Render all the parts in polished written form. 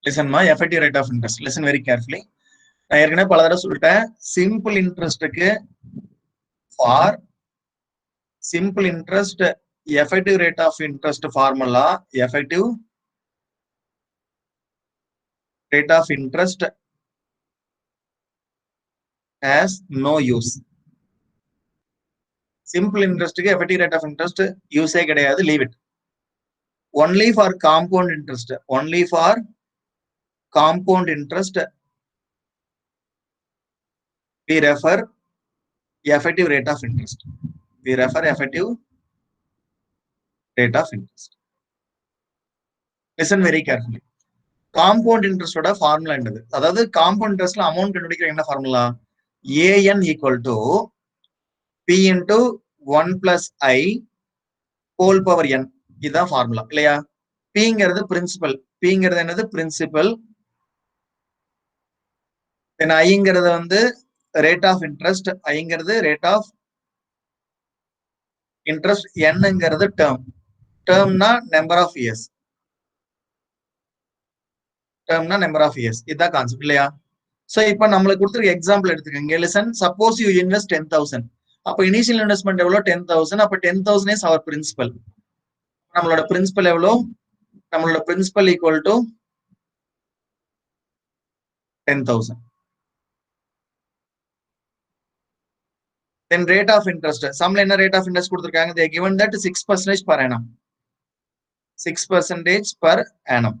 Listen ma, effective rate of interest. Listen very carefully. நான் ஏற்கனவே பல தடவை சொல்லிட்டேன். சிம்பிள் இன்ட்ரெஸ்ட்டுக்கு for simple interest effective rate of interest formula effective rate of interest has no use. Simple interest effective rate of interest use கிடையாது, leave it. Only for compound interest, only for compound interest we refer effective rate of interest. We refer effective rate of interest. Listen very carefully. Compound interest ஓட formula என்னது? அதாவது compound இன்ட்ரெஸ்ட்ல amount கண்டுபிடிக்கிற என்ன formula? an equal to p into 1 plus i whole power n. இதுதான் formula இல்லையா? pங்கிறது principal, pங்கிறது என்னது? பிரின்சிபல். தென் ஐங்கிறது வந்து ரேட் ஆஃப் இன்ட்ரெஸ்ட், ஐங்கிறது ரேட் ஆஃப் இன்ட்ரெஸ்ட், என்னங்கிறது டேர்ம். டேர்ம்னா நம்பர் ஆஃப் இயர்ஸ், டேர்ம்னா நம்பர் ஆஃப் இயர்ஸ். இதுதான் கான்செப்ட் இல்லையா? சோ இப்போ நம்மளுக்கு கொடுத்துருக்க எக்ஸாம்பிள் எடுத்துக்கோங்க. Listen, suppose you invest 10,000. அப்ப இனிஷியல் இன்வெஸ்ட்மெண்ட் எவ்வளவு? 10,000. அப்ப 10,000 இஸ் அவர் பிரின்சிபல். நம்மளோட பிரின்சிபல் எவ்வளவு? நம்மளோட principal equal to 10,000. Then rate of interest, சம்ல என்ன ரேட் ஆஃப் இன்ட்ரெஸ்ட் கொடுத்துருக்காங்க? they given that 6% per annum, 6% per annum.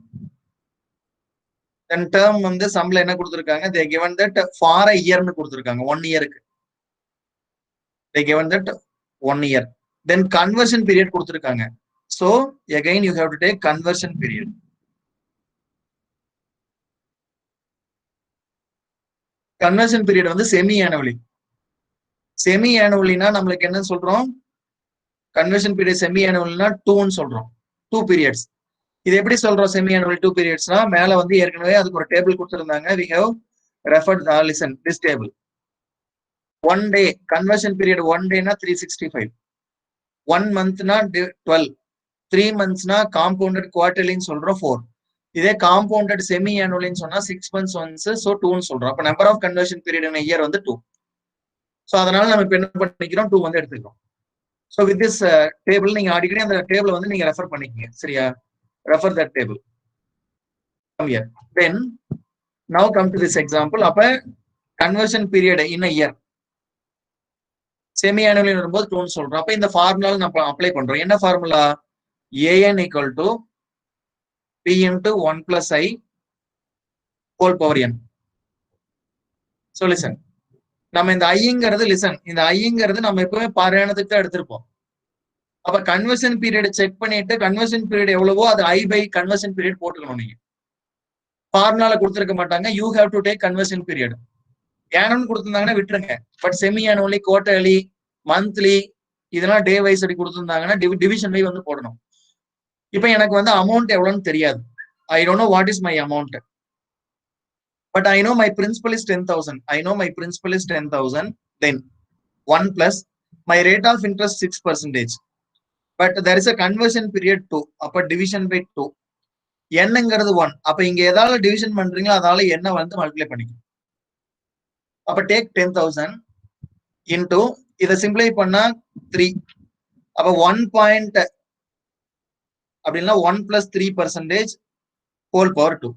Then term வந்து சம்ல என்ன கொடுத்துருக்காங்க? they given that for a year னு கொடுத்துருக்காங்க, 1 இயருக்கு. they given that 1 year. then conversion period கொடுத்துருக்காங்க. so again you have to take conversion period. conversion period வந்து semi annually. semi annually-னா நம்மளுக்கு என்ன சொல்றோம்? conversion period semi annually-னா 2 ன்னு சொல்றோம், 2 periods. இது எப்படி சொல்றோம் semi annual 2 periods-னா? மேல வந்து ஏற்கனவே அதுக்கு ஒரு டேபிள் கொடுத்திருந்தாங்க. we have referred listen this table. 1 day conversion period, 1 day னா 365, 1 month னா 12, 3 months னா compounded quarterly ன்னு சொல்றோம் 4. இதே compounded semi annually ன்னு சொன்னா 6 months once, so 2 ன்னு சொல்றோம். அப்ப number of conversion period in a year வந்து 2. சோ அதனால நம்ம இப்ப என்ன பண்ணிக்கிறோம்? 2 வந்து எடுத்துக்கிறோம். So with this table நீங்க அடிக்கடி அந்த டேபிள் வந்து நீங்க ரெஃபர் பண்ணிக்கங்க, சரியா? refer that table. Come here. Then now come to this example. அப்ப conversion period in a year semi annually வரும்போது 2 ன்னு சொல்றோம். அப்ப இந்த ஃபார்முலால நம்ம அப்ளை பண்றோம். என்ன formula? an equal to p into 1 plus i whole power n. So listen, நம்ம இந்த ஐங்கிறது லிசன், இந்த ஐங்கிறது நம்ம எப்பவுமே பாராயணத்துக்கு தான் எடுத்திருப்போம். அப்ப கன்வர்ஷன் பீரியட் செக் பண்ணிட்டு கன்வர்ஷன் பீரியட் எவ்வளவோ அது ஐ பை கன்வர்ஷன் பீரியட் போட்டுக்கணும். நீங்க ஃபார்முலால கொடுத்துருக்க மாட்டாங்க, you have to take conversion period. ஏனம்னு கொடுத்துருந்தாங்கன்னா விட்டுருங்க. But semi annually, quarterly, monthly இதெல்லாம் டே வைஸ் அப்படி கொடுத்துருந்தாங்கன்னா டிவிஷன் பை வந்து போடணும். இப்ப எனக்கு வந்து அமௌண்ட் எவ்வளவுன்னு தெரியாது. I don't know what is my amount. But I know my principal is 10,000. I know my principal is 10,000. Then 1 plus my rate of interest 6%. But there is a conversion period 2. அப்ப division by 2. என்னங்கிறது 1. அப்ப இங்க ஏதாவது division பண்றீங்களோ அதால என்ன வந்து multiply பண்ணிக்கணும். அப்ப take 10,000 into இதை சிம்பிளை பண்ணா 3. அப்ப 1 பாயிண்ட் அப்படின்னா 1 plus 3% whole power 2.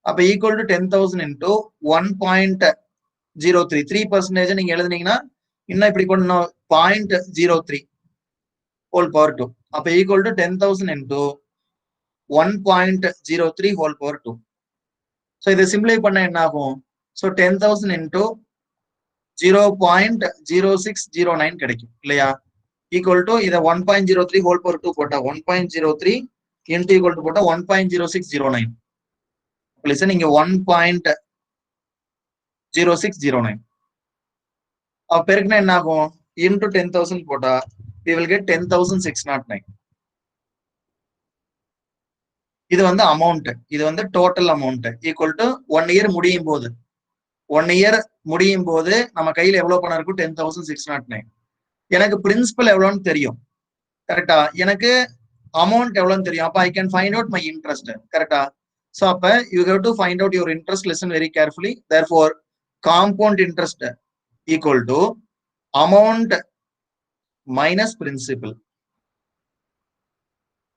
அப்ப ஈக்குவல் டு 10,000 into 1.03. 3% நீங்க எழுதுனீங்கன்னா இன்னும் இப்படி பண்ணணும், 0.03 whole power 2. அப்ப equal to 10,000 into 1.03 whole power 2. So இதை சிம்பிளை பண்ண என்ன ஆகும்? ஸோ 10,000 into 0.0609 கிடைக்கும் இல்லையா? ஈக்குவல் டு இதை 1.03 whole power 2 போட்டா 1.03 into ஈக்குவல் டு போட்டா 1.0609. listen, இங்க 1.0609 அப்ப பெருக்குனா என்ன ஆகும்? into 10,000 போட்டா we will get 10,609. இது வந்து அமௌண்ட், இது வந்து total amount equal to 1 year முடியும் போது, 1 இயர் முடியும் போது நம்ம கையில எவ்வளவு பணம் இருக்கும்? 10,609. எனக்கு பிரின்சிபல் எவ்வளவுன்னு தெரியும், கரெக்டா? எனக்கு அமௌண்ட் எவ்வளவுன்னு தெரியும். அப்ப I can find out my interest, கரெக்டா? So you have to find out your interest. Listen very carefully. Therefore, compound interest equal to amount minus principal.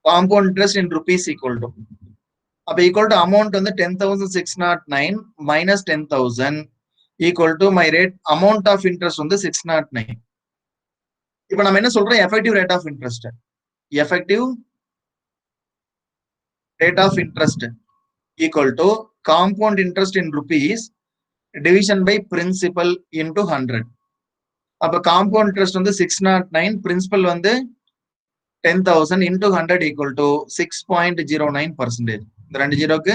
Compound interest in rupees equal to. Equal to amount on the 10,609 minus 10,000 equal to my rate amount of interest on the 609. இப்போ நம்ம என்ன சொல்றோம்? effective rate of interest. Effective rate of interest equal to compound interest in rupees division by principal into 100. அப்ப compound interest வந்து 609, principal வந்து 10,000 into 100 equal to 6.09%. இந்த ரெண்டு ஜீரோக்கு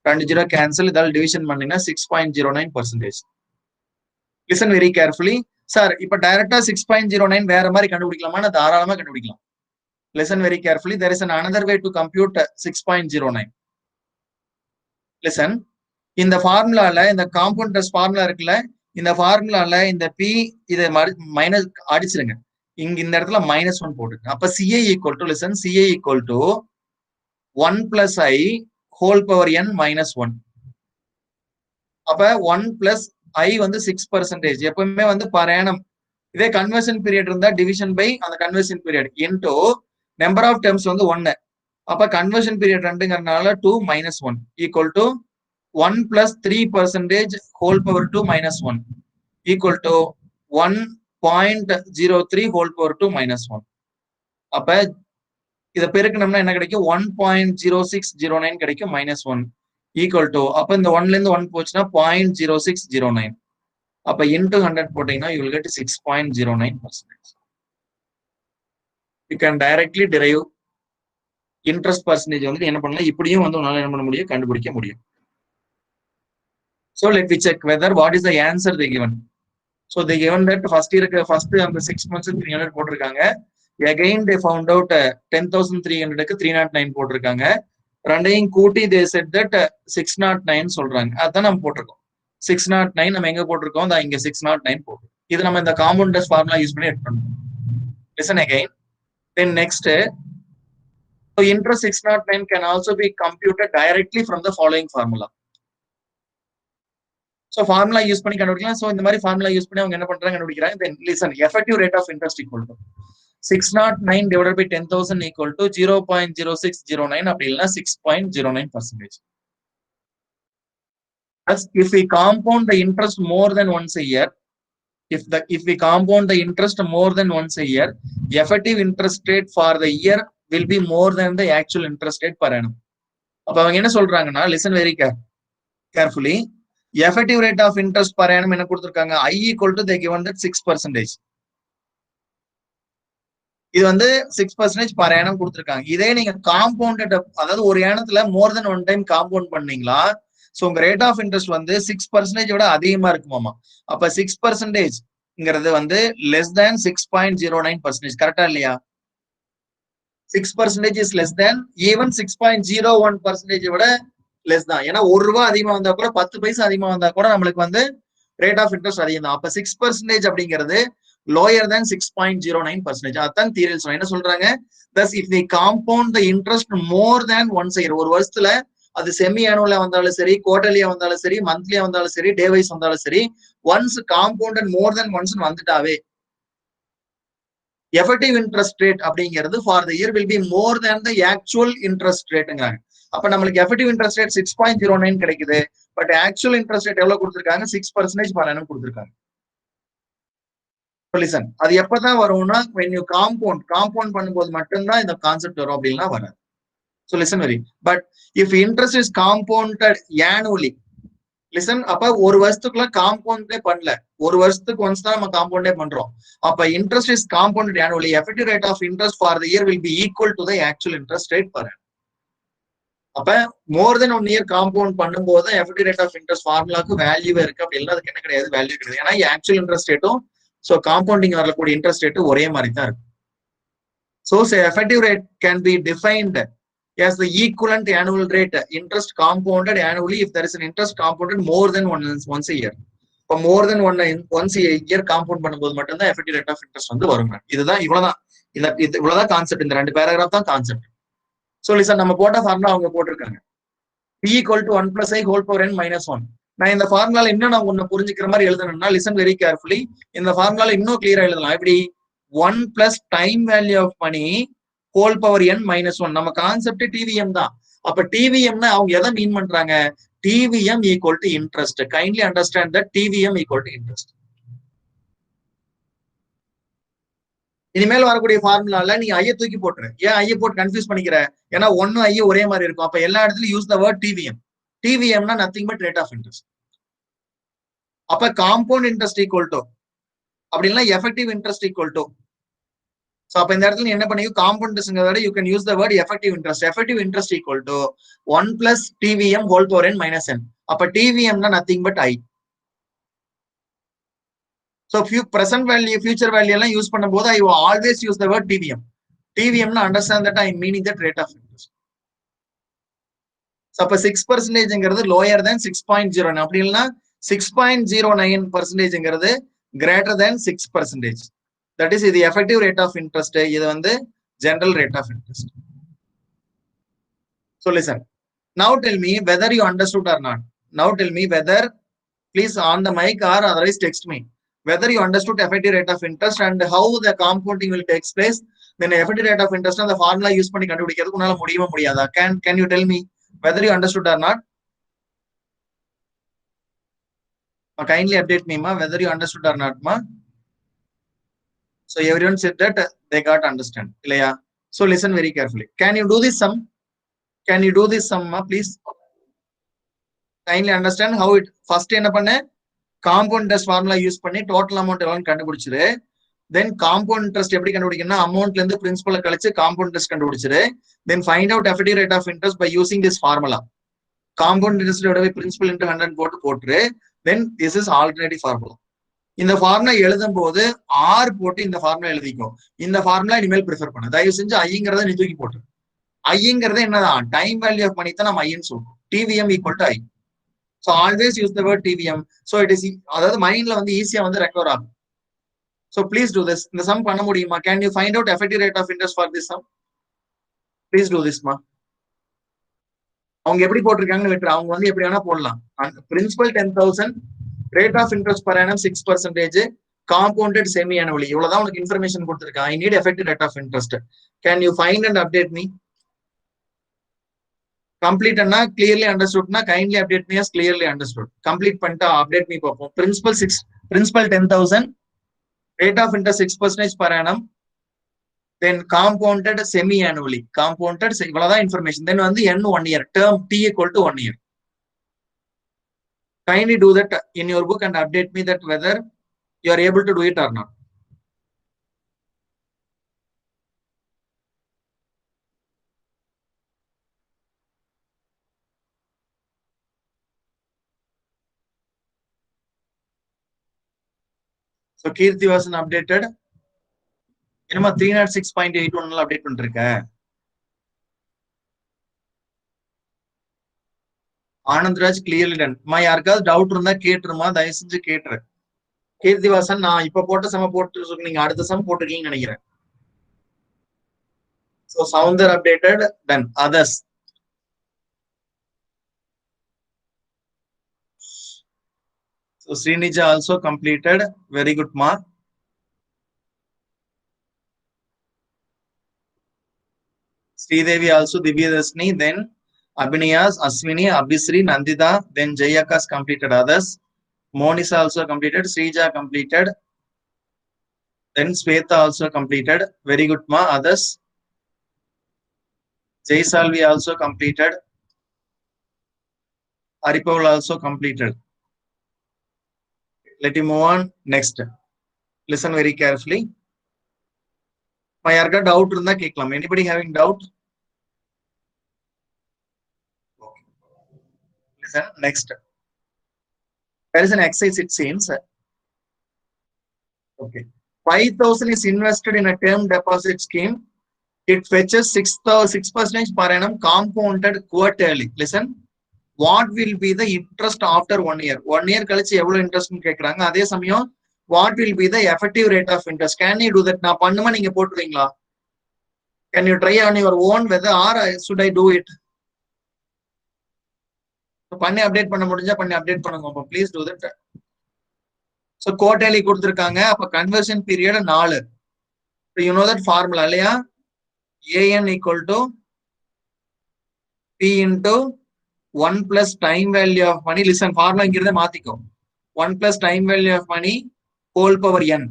ரெண்டு ஜீரோ கேன்சல், இதால் டிவிஷன் பண்ணீங்கன்னா 6.09%. Listen very carefully. சார் இப்ப டைரக்டா 6.09 வேற மாதிரி கண்டுபிடிக்கலாமா? தாராளமா கண்டுபிடிக்கலாம். Listen very carefully. There is another way to compute 6.09. Listen. இந்த ஃபார்முலால இந்த காம்பவுண்ட் இன்ட்ரெஸ்ட் ஃபார்முலா இருக்குல்ல, இந்த ஃபார்முலால இந்த பி இதை மைனஸ் அடிச்சிருங்க. இங்க இந்த இடத்துல -1 போட்டுருங்க. அப்ப CA equal to, listen, CA equal to 1 plus I whole power n minus 1. அப்ப 1 plus I வந்து 6%. எப்பவுமே வந்து per annum. இதே கன்வர்ஷன் பீரியட் இருந்தா டிவிஷன் பை அந்த conversion period into number of terms வந்து 1. அப்ப கன்வர்ஷன் பீரியட் 2ங்கறனால 2 minus 1 equal to 1 plus 3% whole power 2 minus 1 equal to 1.03 whole power 2 minus 1. அப்ப இத பெருக்கணும்னா என்ன கிடைக்கும்? 1.0609 கிடைக்கும் -1 equal to, அப்ப இந்த 1ல இருந்து 1 போச்சுன்னா 0.0609. அப்ப into 100 போட்டீங்கன்னா you will get 6.09%. You can directly derive interest percentage வந்து என்ன பண்ணலாம், இப்படியும் வந்து உன்னால என்ன பண்ண முடியும், கண்டுபிடிக்க முடியும். So let me check whether what is the answer they given. So they given that first year அந்த 6 months 300 போட்டிருக்காங்க. Again they found out 10,300க்கு 309 போட்டிருக்காங்க. ரெண்டையும் கூட்டி they said that 609 சொல்றாங்க. அதான் நம்ம போட்டிருக்கோம். 609 நம்ம எங்க போட்டிருக்கோம்? இங்க 609 போட்டு. இது நம்ம இந்த காம்பவுண்ட் இன்ட்ரெஸ்ட் ஃபார்முலா யூஸ் பண்ணி எடுத்து பண்ணோம். Listen again. Then next, so interest 609 can also be computed directly from the following formula. So formula use பண்ணி கண்டுபிடிக்கலாம். So இந்த மாதிரி formula use பண்ணி அவங்க என்ன பண்றாங்க கண்டுபிடிக்கிறாங்க. Then listen, effective rate of interest equal to 609 divided by 10,000 equal to 0.0609 அப்படி இல்லைன்னா 6.09%. As if we compound the interest more than once a year, if we compound the interest more than once a year, the effective interest rate for the year will be more than the actual interest rate per annum. அப்ப அவங்க என்ன சொல்றாங்கன்னா, listen very carefully, effective rate of interest per annum என்ன கொடுத்திருக்காங்க? I equal to they given that 6%. இது வந்து 6% per annum கொடுத்திருக்காங்க. இதே நீங்க காம்பவுண்டட், அதாவது ஒரு ஏனத்துல more than one time compound பண்ணீங்களா, சோ உங்க ரேட் ஆஃப் இன்ட்ரெஸ்ட் வந்து 6% விட அதிகமா இருக்குமாமா. அப்ப 6%ங்கிறது வந்து less than 6.09%. கரெக்டா இல்லையா? 6% is less than even 6.01% விட லெஸ் தான். ஏன்னா ₹1 அதிகமா வந்தா கூட 10 பைசா அதிகமா வந்தா கூட நம்மளுக்கு வந்து ரேட் ஆஃப் இன்ட்ரெஸ்ட் அதிகம் தான். அப்ப 6% அப்படிங்கிறது லோயர் than 6.09%. அதான் தியரியில் சொல்றாங்க. என்ன சொல்றாங்க? thus if we compound the interest more than once a year, ஒரு வருஷத்துல அது செமி ஆனுவலா வந்தாலும் சரி, குவார்டர்லியா வந்தாலும் சரி, மந்த்லியா வந்தாலும் சரி, டே வைஸ் வந்தாலும் சரி, once compounded more than once வந்துட்டாவே எஃபெக்டிவ் இன்ட்ரெஸ்ட் ரேட் அப்படிங்கிறது for the year will be more than the actual interest ரேட்டுங்கிறாங்க. அப்ப நம்மளுக்கு எஃபெக்டிவ் இன்ட்ரெஸ்ட் ரேட் 6.09 கிடைக்குது. பட் ஆக்சுவல் இன்ட்ரெஸ்ட் ரேட் எவ்வளவு கொடுத்திருக்காங்க? 6% per annum கொடுத்திருக்காங்க. லிசன், அது எப்பதான் வரும்னா when you compound பண்ணும்போது மட்டும்தான் இந்த கான்செப்ட் வரும், அப்படின்னா வராது. So listen very, but if interest is compounded annually, listen, அப்ப ஒரு வருஷத்துக்குள்ள காம்பவுண்டே பண்ணல, ஒரு வருஷத்துக்கு ஒன்ஸ் தான் நம்ம காம்பவுண்டே பண்றோம். அப்ப interest is compounded annually, effective rate of interest for the year will be equal to the actual interest rate per annum. அப்ப மோர் தென் 1 இயர் காம்பவுண்ட் பண்ணும்போது எஃபெக்டிவ் ரேட் ஆஃப் இன்ட்ரெஸ்ட் ஃபார்முலாக்கு வேல்யூ இருக்கு. அப்படி இல்லை அதுக்கு என்ன கிடையாது, வேல்யூ கிடையாது. ஏன்னா ஆக்சுவல் இன்ட்ரெஸ்ட் ரேட்டும் ஸோ காம்பவுண்டிங் வரக்கூடிய இன்ட்ரெஸ்ட் ரேட்டும் ஒரே மாதிரி தான் இருக்கும். So effective rate can be defined as the equivalent annual rate interest compounded annually if there is an interest compounded more than once a year. இப்போ மோர் தென் once a year காம்பவுண்ட் பண்ணும்போது மட்டும்தான் effective rate of interest வந்து வருங்க. இதுதான் இவ்வளவுதான், இவ்வளவுதான் concept. இந்த 2 paragraph தான் கான்செப்ட். ஸோ லிசன், நம்ம போட்ட ஃபார்முலா அவங்க போட்டிருக்காங்க. t equal to 1 plus I whole power n minus 1. நான் இந்த ஃபார்முலால இன்னும் நான் ஒன்னு புரிஞ்சுக்கிற மாதிரி எழுதணும்னா லிசன் வெரி கேர்ஃபுல்லி. இந்த ஃபார்முலால இன்னும் கிளியரா எழுதலாம். எப்படி 1 plus time value of money whole power n minus 1. நம்ம கான்செப்ட் TVM தான். அப்ப TVM னா அவங்க எதை மீன் பண்றாங்க? TVM equal to interest. Kindly understand that TVM equal to interest. இனிமேல் வரக்கூடிய ஃபார்முலால நீ ஐய தூக்கி போட்டுரு. ஏன் ஐய போட்டு கன்ஃபியூஸ் பண்ணிக்கிற? ஏன்னா ஒன்னு ஐய ஒரே மாதிரி இருக்கும். அப்ப எல்லா இடத்துலயும் use the word TVM. TVM னா nothing but rate of interest. அப்ப காம்பவுண்ட் இன்ட்ரெஸ்ட் ஈக்குவல் டு அப்படின்னா effective interest equal to. So அப்ப இந்த இடத்துல என்ன பண்ணீங்க? காம்பவுண்ட் இன்ட்ரெஸ்ட்ங்கறத you can use the word effective interest. Effective interest equal to 1 plus TVM whole power n minus n. அப்ப TVM னா nothing but I. So present value, future value எல்லாம் use பண்ணும்போது I will always use the word TVM. TVM னா understand that I am meaning that rate of interest. So அப்ப 6%ங்கிறது lower than 6.09. அப்படி இல்லைன்னா 6.09%ங்கிறது greater than 6%. That is இது effective rate of interest. இது வந்து general rate of interest. So listen. Now tell me whether you understood or not. Now tell me whether, please on the mic or otherwise text me. Whether you understood effective rate of interest and how the compounding will take place. Then effective rate of interest and the formula use பண்ணி கண்டுபிடிக்கிறதுக்கு உன்னால முடியுமா முடியாதா? Can you tell me whether you understood or not? Kindly update me ma whether you understood or not ma. So everyone said that they got understand. இல்லையா? So listen very carefully. Can you do this sum? Can you do this sum ma please? Kindly understand how it first என்ன பண்ண? Compound interest formula use பண்ணி total amount எவ்வளவுன்னு கண்டுபிடிச்சிரு. Then compound interest எப்படி கண்டுபிடிக்கணும்னா அமௌண்ட்ல இருந்து பிரின்சிபலை கழிச்சு compound interest கண்டுபிடிச்சிரு. Then find out effective rate of interest by using this formula. Compound interest divided by principal into 100 போட்டுரு. Then this is alternative formula. இந்த formula எழுதும் போது R போட்டு இந்த ஃபார்முலா எழுதிக்கோ. இந்த ஃபார்முலா இனிமேல் ப்ரிஃபர் பண்ணு. தயவு செஞ்சு ஐங்கிறத நீ தூக்கி போட்டு. ஐங்கிறது என்னதான்? டைம் வேல்யூ ஆஃப் மணி தான் நம்ம ஐன்னு சொல்றோம். TVM equal to I. So always use the word TVM. So it is அதாவது மைண்ட்ல வந்து ஈஸியா வந்து ரெக்கவர் ஆகும். So please do this. இந்த sum பண்ண முடியுமா? Can you find out effective rate of interest for this sum? Please do this ma. அவங்க எப்படி போட்டிருக்காங்கன்னு விட்டு அவங்க வந்து எப்படி வேணா போடலாம். Principal 10,000, rate of interest per annum 6%, compounded semi annually. இவ்வளவுதான் உனக்கு இன்ஃபர்மேஷன் கொடுத்திருக்கேன். I need effective rate of interest. Can you find and update me? Complete and clearly understood na kindly update me as clearly understood. Complete பண்ணிட்டா update me பார்ப்போம். Principal 10,000, rate of interest 6% per annum, then compounded semi annually. Compounded இவ்வளவுதான் information. Then வந்து n 1 year, term t equal to 1 year. Kindly do that in your book and update me that whether you are able to do it or not. So Kirti was updated. என்னமா 306.81 update பண்ணிருக்க. Anandraj clearly done. யாருக்காவது doubt இருந்தா கேட்டுருமா, தயவு செஞ்சு கேட்டுரு. கீர்த்திவாசன் நான் இப்ப போட்ட சம போட்டு நீங்க அடுத்த சம் போட்டுருக்கீங்கன்னு நினைக்கிறேன். So Sounder updated, done. Others. So Srinija also completed. Very good ma. Sridevi also, Divyadashni, then Abhinayas, Aswini, Abhisri, Nandita, then Jayakas completed. Others. Monisa also completed. Srija completed. Then Sweta also completed. Very good ma. Others. Jaisalvi also completed. Aripaul also completed. Let me move on. Next. Listen very carefully. யாருக்கா doubt இருந்தா கேட்கலாம். Anybody having doubt? Okay. Listen. Next. There is an exercise it seems. Okay. 5,000 is invested in a term deposit scheme. It fetches 6% per annum compounded quarterly. Listen. What will be the interest after 1 year? 1 year கழிச்சு எவ்வளவு interest கேக்குறாங்க. அதே சமயம் what will be the effective rate of interest? Can you do that? நான் பண்ணுமா நீங்க போட்டுருவீங்களா? Can you try on your own whether or should I do it? பண்ணி update பண்ண முடிஞ்சா பண்ணி அப்டேட் பண்ணுங்க. Please do that. So quarterly கொடுத்துருக்காங்க. அப்ப conversion period 4. You know that formula இல்லையா? A N equal to P into 1 plus time value of money. Listen, formula இங்கிருந்தே மாத்திக்கோ. 1 plus time value of money whole power n.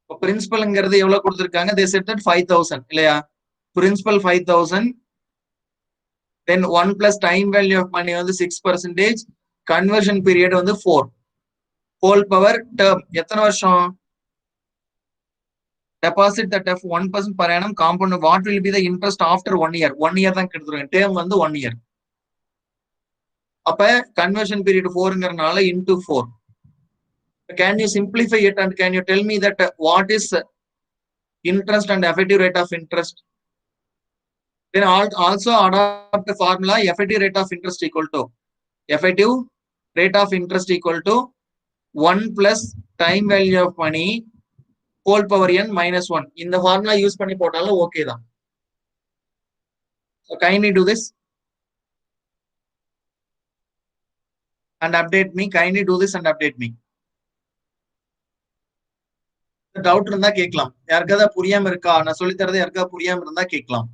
இப்போ பிரின்சிபல்ங்கிறது எவ்வளவு கொடுத்துருக்காங்க? they said that 5000 இல்லையா? Principal 5000, then 1 plus time value of money வந்து 6%, conversion period வந்து 4, whole power term எத்தனை வருஷம்? deposit that of 1% per annum compound. What will be the interest after 1 year? 1 year தான் கெடுத்துருங்க. term வந்து 1 year. அப்ப conversion period 4ங்கறனால into 4. Can you simplify it and can you tell me that what is interest and effective rate of interest? Then also adopt the formula effective rate of interest equal to 1 plus time value of money whole power n minus 1. இந்த formula use பண்ணி போட்டாலும் okay தான். So kindly do this and update me. Kindly do this and update me. Doubt இருந்தா கேட்கலாம். யாருக்காவது புரியாம இருக்கா? நான் சொல்லி தரது யாருக்காவது புரியாம இருந்தா கேட்கலாம்.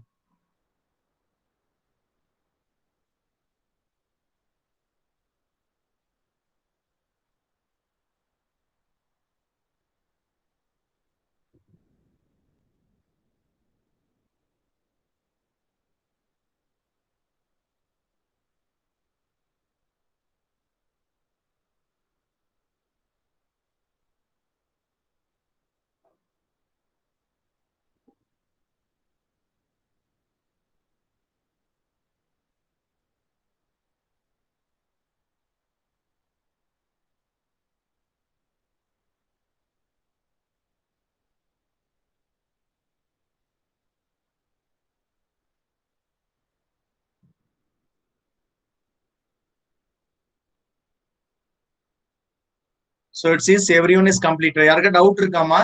So it says everyone is completed. யாருக்கு டவுட் இருக்காமா?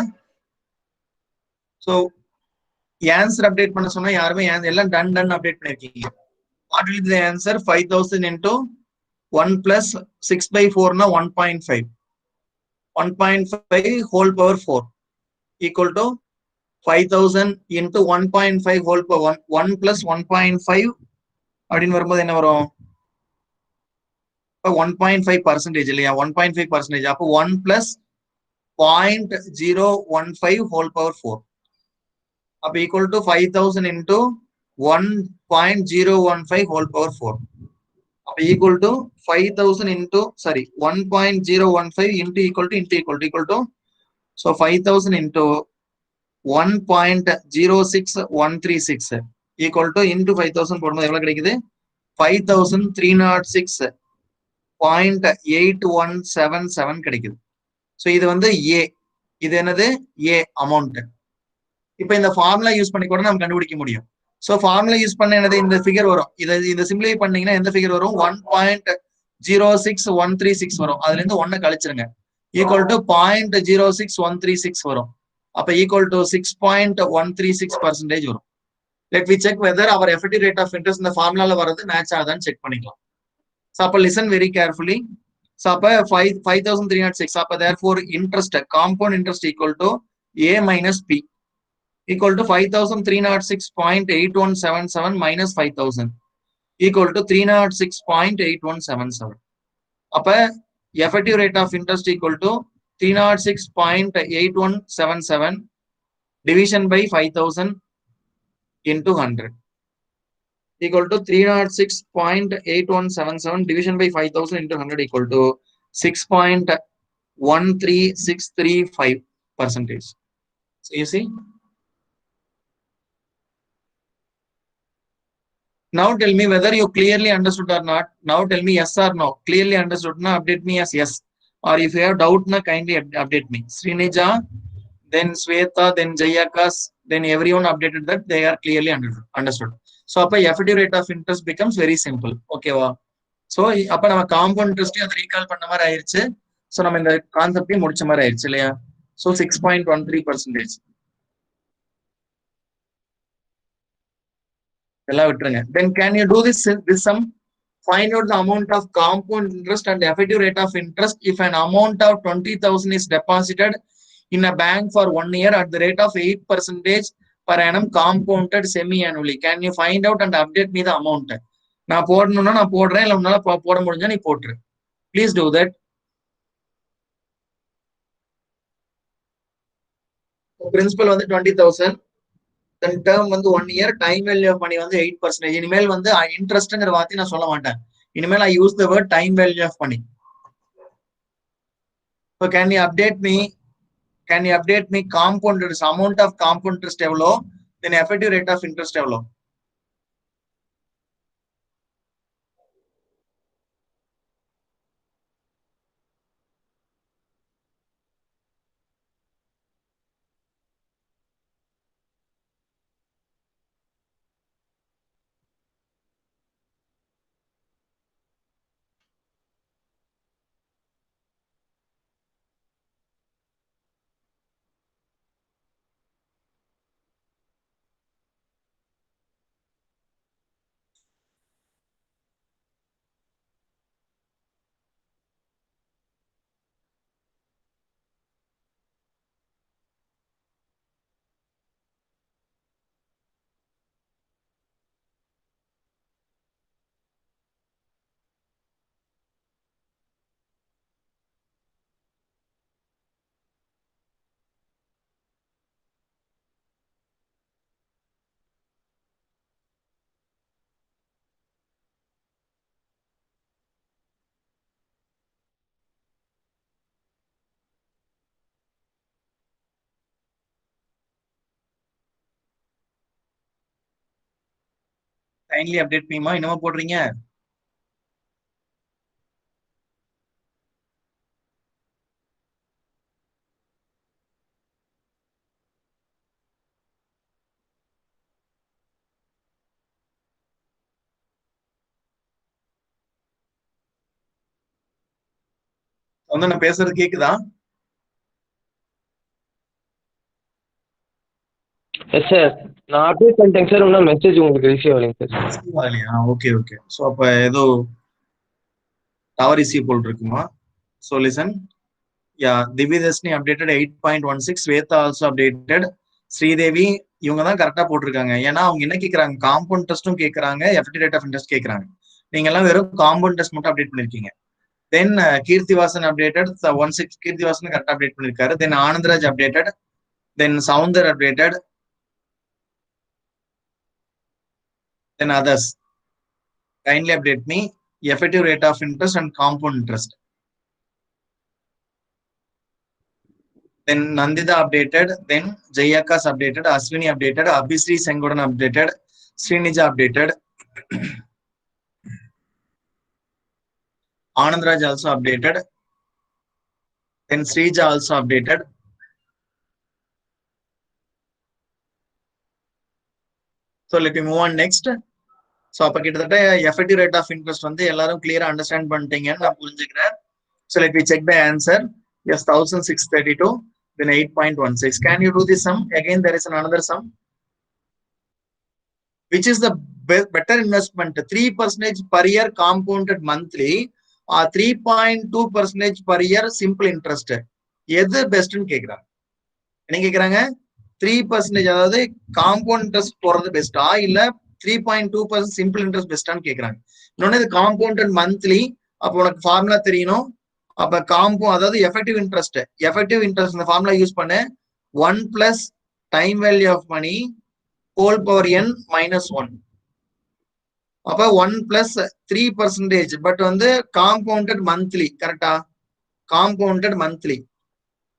So ஆன்சர் அப்டேட் பண்ண சொன்னா யாருமே எல்லாம் டன் அப்டேட் பண்ணிருக்கீங்க. What will be the answer? 5000 into 1 plus 6/4 na 1.5. 1.5 whole power 4 equal to 5000 into 1.5 whole power 1 plus 1.5 அப்படின்னு வரும்போது என்ன வரும்? 1.5% இல்லையா? 1.5%. அப்போ 1 plus 0.015 whole power 4. அப்போ equal to 5000 into 1.015 whole power 4. அப்போ equal to 5000 into 1.015 into equal to so 5000 into 1.06136 equal to into 5000 போடும்போது எவ்வளவு கிடைக்குது? 5306.817 கிடைக்குது. ஸோ இது வந்து ஏ. இது என்னது? ஏ அமௌண்ட். இப்போ இந்த ஃபார்முலா யூஸ் பண்ணி கூட நம்ம கண்டுபிடிக்க முடியும். ஸோ ஃபார்முலா யூஸ் பண்ண என்னது? இந்த ஃபிகர் வரும். இதை சிம்பிளை பண்ணீங்கன்னா எந்த ஃபிகர் வரும்? 1.06136 வரும். அதுல இருந்து 1 கழிச்சிருங்க. ஈக்குவல் டு 0.06136 வரும். அப்ப ஈக்குவல் டு 6.136% வரும். Let we check whether our effective rate of interest இந்த ஃபார்முலால வரது மேட்ச் ஆகுதான்னு செக் பண்ணிக்கலாம். ஸோ அப்ப லிசன் வெரி கேர்ஃபுல்லி. ஸோ அப்ப 5306. அப்ப therefore interest compound interest equal to A minus B equal to 5306.8177 minus 5000 equal to 306.8177. அப்ப effective rate of interest equal to 306.8177 division by 5000 into 100 equal to 306.8177 division by 5000 into 100 equal to 6.13635%. So you see. Now tell me whether you clearly understood or not. Now tell me yes or no. Clearly understood na update me as yes. Or if you have doubt na kindly update me. Srinija, then Sweta, then Jayakas, then everyone updated that they are clearly understood. So appa effective rate of interest becomes very simple. Okay va. So appa nama compound interest adha recall panna mari airuchu. So nama indha concept mudicha mari airuchu illaya. So 6.13%. எல்லாம் விட்டுருங்க. Then can you do this sum? Find out the amount of compound interest and effective rate of interest if an amount of 20,000 is deposited in a bank for 1 year at the rate of 8% per annum compounded semi-annually. Can you find out and update me the amount? நான் போடணும்னா நான் போடுறேன், இல்லை உன்னால போட முடிஞ்சா நீ போட்டுரு. Please do that. Principal வந்து 20,000, then term வந்து 1 year, time value of money வந்து 8%. இனிமேல் வந்து இன்ட்ரெஸ்ட்ங்கிற வார்த்தை நான் சொல்ல மாட்டேன். இனிமேல் I use the word time value of money. So can you update me compound interest, amount of compound interest எவ்வளோ, then effective rate of interest எவ்வளோ? Kindly update me மா. என்னமா போடுறீங்க? வந்து நான் பேசுறது கேக்குதா? எஸ் சார், நான் அப்டேட் பண்ணிட்டேன் சார். இன்னும் மெசேஜ் உங்களுக்கு ரிசீவ் ஆகலைங்க சார். ரிசீவ் ஆகலையா? Okay okay. ஸோ அப்போ ஏதோ டவர் ரிசீவ் போல் இருக்குமா? So listen. Yeah, Divyadashini updated 8.16, Sweta also updated, Sridevi இவங்க தான் கரெக்டா போட்டிருக்காங்க. ஏன்னா அவங்க என்ன கேட்கறாங்க, காம்பவுண்ட் டெஸ்ட்டும் கேட்கறாங்க, எஃபெக்டிவ் ரேட் ஆஃப் இன்ட்ரெஸ்ட் கேட்கறாங்க. நீங்க எல்லாம் வெறும் காம்பவுண்ட் டெஸ்ட் மட்டும் அப்டேட் பண்ணிருக்கீங்க. தென் கீர்த்திவாசன் அப்டேட்டட் 16, கீர்த்திவாசன் கரெக்டா அப்டேட் பண்ணிருக்காரு. Then Anandaraj updated, then Soundar updated, then others. Kindly update me effective rate of interest and compound interest. Then Nandita updated, then Jayakas updated, Aswini updated, Abhisri Sengodan updated, Srinija updated, Anandraj also updated, then Srija also updated. So let me move on next. So அப்ப கிட்டத்தட்ட effective rate of interest வந்து எல்லாரும் கிளியரா understand பண்ணிட்டீங்கன்னு நான் புரிஞ்சுக்கிறேன். So let me check the answer. Yes, 1632, then 8.16. Can you do this sum? Again, there is another sum. Which is the better investment? 3% per year compounded monthly or 3.2% per year simple interest? எது பெஸ்ட்னு கேக்குறாங்க. என்ன கேக்குறாங்க? 3% அதாவது compound interest போறது பெஸ்டா இல்ல 3.2% simple interest பெஸ்டான்னு கேக்குறாங்க. இன்னொன்னு இது காம்பவுண்டட் மந்த்லி. அப்போ உனக்கு ஃபார்முலா தெரியணும். அப்ப அதாவது எஃபெக்டிவ் இன்ட்ரெஸ்ட் இந்த ஃபார்முலா யூஸ் பண்ண 1 plus time value of money whole power n minus 1. அப்ப 1 plus 3%, பட் வந்து காம்பவுண்டட் மந்த்லி. கரெக்டா? Compounded monthly.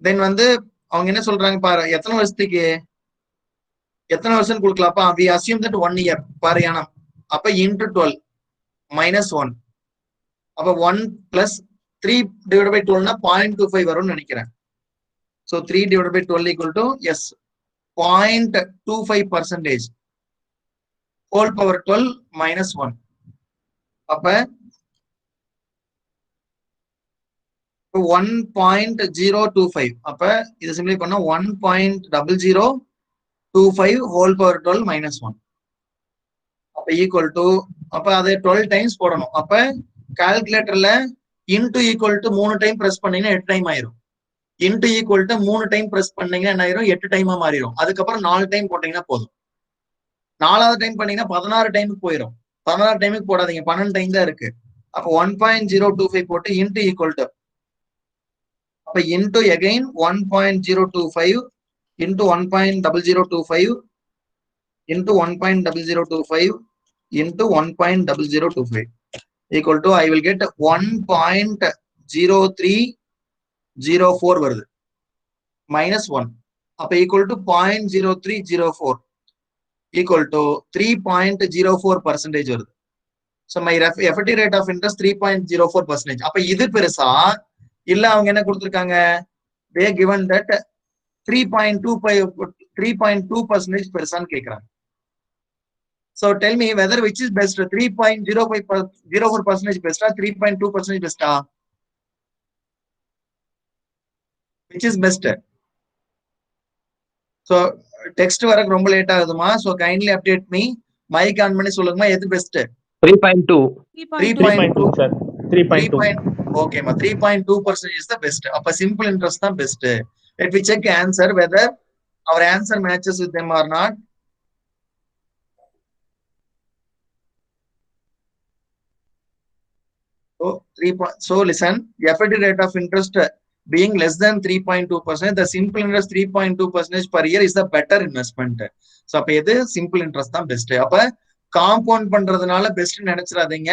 தென் வந்து அவங்க என்ன சொல்றாங்க பாரு, எத்தனை வருஷம் கொடுக்கலாம். அப்ப we assume that 1 year per annum. அப்ப into 12 minus 1. அப்ப 1 plus 3 divided by 12 னா 0.25 வரும்னு நினைக்கிறேன். So 3 divided by 12 equal to yes 0.25%. whole power 12 minus 1. அப்ப 1.025. அப்ப இது சிம்பிளை பண்ணா 1.0025 whole power 12 minus 1. அப்ப ஈக்குவல் டு அப்ப அதை 12 டைம்ஸ் போடணும். அப்ப கால்குலேட்டர்ல into equal to 3 time press பண்ணீங்கன்னா 8 டைம் ஆயிரும். Into equal to 3 time press பண்ணீங்கன்னா என்ன ஆயிரும்? 8 டைமா மாறிடும். அதுக்கப்புறம் 4 டைம் போட்டீங்கன்னா போதும். 4வது டைம் பண்ணீங்கன்னா 16 டைமுக்கு போயிடும். 16 டைமுக்கு போடாதீங்க, 12 டைம் தான் இருக்கு. அப்ப 1.025 போட்டு இன்டு ஈக்குவல் டு அப்ப into again 1.025 into 1.0025 into 1.0025 into 1.0025 equal to I will get 1.0304 வருது minus 1 அப்ப equal to 0.0304 equal to 3.04% வருது. So my effective rate of interest 3.04%. அப்ப இது பெருசா இல்ல அவங்க என்ன கொடுத்திருக்காங்க? they given that 3.2% பெருசான்னு கேக்குறாங்க. So tell me whether which is best, 3.04% best or 3.2% best? Which is best? So text வர ரொம்ப late ஆகுதுமா. So kindly update me. Mic on பண்ணி சொல்லுங்கமா எது best? 3.2. 3.2 sir. 3.2. Okay ma, 3.2% is the best. அப்ப simple interest தான் best. Let me check answer whether our answer matches with them or not. So listen, effective rate of interest being less than 3.2%, the simple interest 3.2% per year is the better investment. So அப்ப எது simple interest தான் best. அப்ப compound பண்றதுனால best நினைச்சிடாதீங்க,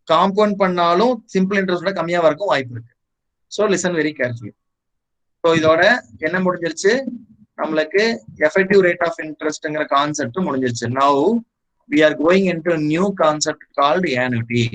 compound பண்ணாலும் simple இன்ட்ரெஸ்டோட கம்மியா வரக்கும் வாய்ப்பு இருக்கு. So listen very carefully. So இதோட என்ன முடிஞ்சிருச்சு? நம்மளுக்கு எஃபெக்டிவ் ரேட் ஆஃப் இன்ட்ரெஸ்ட்ங்கிற கான்செப்ட் முடிஞ்சிருச்சு. Now we are going into a new concept called annuity.